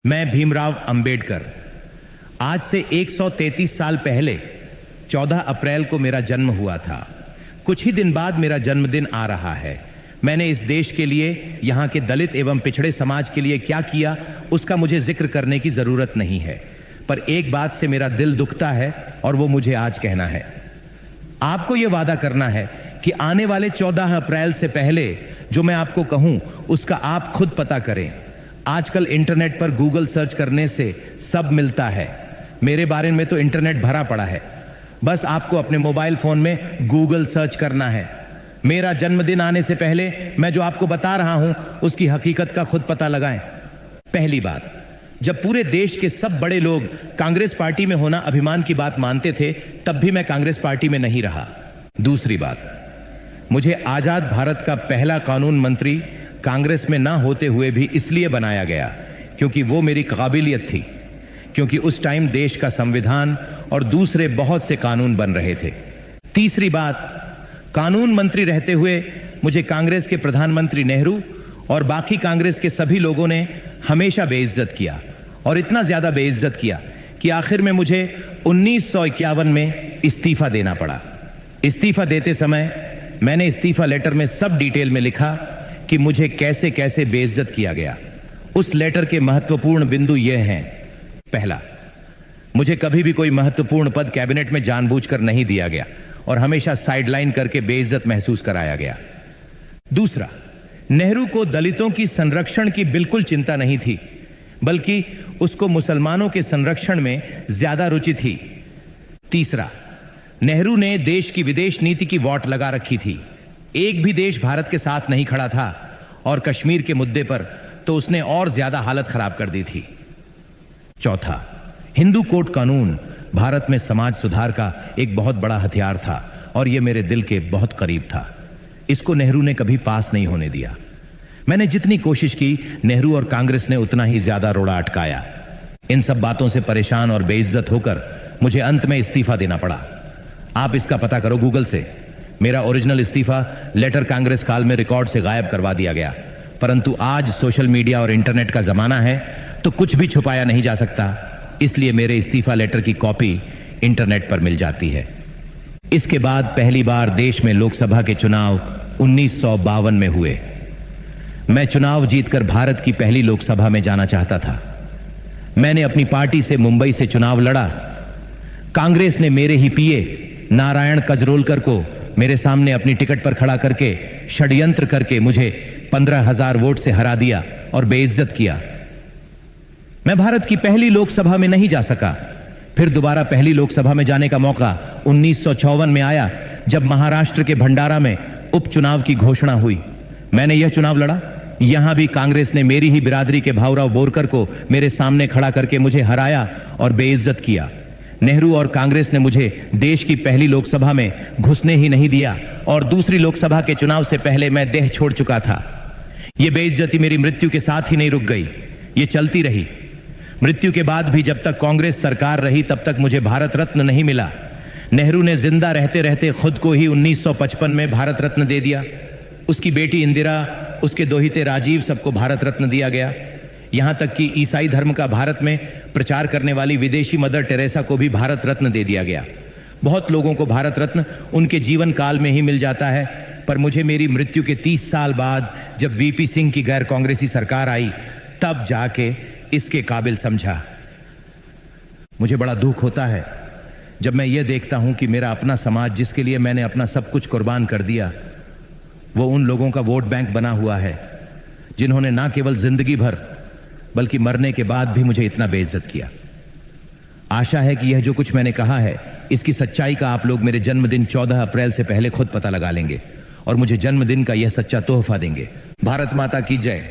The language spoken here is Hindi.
मैं भीमराव अंबेडकर। आज से 133 साल पहले 14 अप्रैल को मेरा जन्म हुआ था। कुछ ही दिन बाद मेरा जन्मदिन आ रहा है। मैंने इस देश के लिए, यहाँ के दलित एवं पिछड़े समाज के लिए क्या किया, उसका मुझे जिक्र करने की जरूरत नहीं है। पर एक बात से मेरा दिल दुखता है और वो मुझे आज कहना है। आपको ये वादा करना है कि आने वाले 14 अप्रैल से पहले जो मैं आपको कहूं उसका आप खुद पता करें। आजकल इंटरनेट पर गूगल सर्च करने से सब मिलता है। मेरे बारे में तो इंटरनेट भरा पड़ा है। बस आपको अपने मोबाइल फोन में गूगल सर्च करना है। मेरा जन्मदिन आने से पहले मैं जो आपको बता रहा हूं उसकी हकीकत का खुद पता लगाएं। पहली बात, जब पूरे देश के सब बड़े लोग कांग्रेस पार्टी में होना अभिमान की बात मानते थे, तब भी मैं कांग्रेस पार्टी में नहीं रहा। दूसरी बात, मुझे आजाद भारत का पहला कानून मंत्री कांग्रेस में ना होते हुए भी इसलिए बनाया गया क्योंकि वो मेरी काबिलियत थी, क्योंकि उस टाइम देश का संविधान और दूसरे बहुत से कानून बन रहे थे। तीसरी बात, कानून मंत्री रहते हुए मुझे कांग्रेस के प्रधानमंत्री नेहरू और बाकी कांग्रेस के सभी लोगों ने हमेशा बेइज्जत किया, और इतना ज्यादा बेइज्जत किया कि आखिर में मुझे 1951 में इस्तीफा देना पड़ा। इस्तीफा देते समय मैंने इस्तीफा लेटर में सब डिटेल में लिखा कि मुझे कैसे कैसे बेइज्जत किया गया। उस लेटर के महत्वपूर्ण बिंदु ये हैं। पहला, मुझे कभी भी कोई महत्वपूर्ण पद कैबिनेट में जानबूझकर नहीं दिया गया और हमेशा साइडलाइन करके बेइज्जत महसूस कराया गया। दूसरा, नेहरू को दलितों की संरक्षण की बिल्कुल चिंता नहीं थी, बल्कि उसको मुसलमानों के संरक्षण में ज्यादा रुचि थी। तीसरा, नेहरू ने देश की विदेश नीति की वॉट लगा रखी थी। एक भी देश भारत के साथ नहीं खड़ा था, और कश्मीर के मुद्दे पर तो उसने और ज्यादा हालत खराब कर दी थी। चौथा, हिंदू कोड कानून भारत में समाज सुधार का एक बहुत बड़ा हथियार था और यह मेरे दिल के बहुत करीब था। इसको नेहरू ने कभी पास नहीं होने दिया। मैंने जितनी कोशिश की, नेहरू और कांग्रेस ने उतना ही ज्यादा रोड़ा अटकाया। इन सब बातों से परेशान और बेइज्जत होकर मुझे अंत में इस्तीफा देना पड़ा। आप इसका पता करो गूगल से। मेरा ओरिजिनल इस्तीफा लेटर कांग्रेस काल में रिकॉर्ड से गायब करवा दिया गया, परंतु आज सोशल मीडिया और इंटरनेट का जमाना है तो कुछ भी छुपाया नहीं जा सकता। इसलिए मेरे इस्तीफा लेटर की कॉपी इंटरनेट पर मिल जाती है। इसके बाद पहली बार देश में लोकसभा के चुनाव 1952 में हुए। मैं चुनाव जीतकर भारत की पहली लोकसभा में जाना चाहता था। मैंने अपनी पार्टी से मुंबई से चुनाव लड़ा। कांग्रेस ने मेरे ही पीए नारायण कजरोलकर को मेरे सामने अपनी टिकट पर खड़ा करके षड्यंत्र करके मुझे 15,000 वोट से हरा दिया और बेइज्जत किया। मैं भारत की पहली लोकसभा में नहीं जा सका। फिर दोबारा पहली लोकसभा में जाने का मौका 1954 में आया, जब महाराष्ट्र के भंडारा में उपचुनाव की घोषणा हुई। मैंने यह चुनाव लड़ा। यहां भी कांग्रेस ने मेरी ही बिरादरी के भाऊराव बोरकर को मेरे सामने खड़ा करके मुझे हराया और बेइज्जत किया। नेहरू और कांग्रेस ने मुझे देश की पहली लोकसभा में घुसने ही नहीं दिया, और दूसरी लोकसभा के चुनाव से पहले मैं देह छोड़ चुका था। यह बेइज्जती मेरी मृत्यु के साथ ही नहीं रुक गई, ये चलती रही। मृत्यु के बाद भी जब तक कांग्रेस सरकार रही, तब तक मुझे भारत रत्न नहीं मिला। नेहरू ने जिंदा रहते रहते खुद को ही 1955 में भारत रत्न दे दिया। उसकी बेटी इंदिरा, उसके दोहिते राजीव, सबको भारत रत्न दिया गया। यहां तक कि ईसाई धर्म का भारत में प्रचार करने वाली विदेशी मदर टेरेसा को भी भारत रत्न दे दिया गया। बहुत लोगों को भारत रत्न उनके जीवन काल में ही मिल जाता है, पर मुझे मेरी मृत्यु के 30 साल बाद जब वीपी सिंह की गैर कांग्रेसी सरकार आई, तब जाके इसके काबिल समझा। मुझे बड़ा दुख होता है जब मैं ये देखता हूं कि मेरा अपना समाज, जिसके लिए मैंने अपना सब कुछ कुर्बान कर दिया, वो उन लोगों का वोट बैंक बना हुआ है जिन्होंने ना केवल जिंदगी भर बल्कि मरने के बाद भी मुझे इतना बेइज्जत किया। आशा है कि यह जो कुछ मैंने कहा है, इसकी सच्चाई का आप लोग मेरे जन्मदिन 14 अप्रैल से पहले खुद पता लगा लेंगे और मुझे जन्मदिन का यह सच्चा तोहफा देंगे। भारत माता की जय।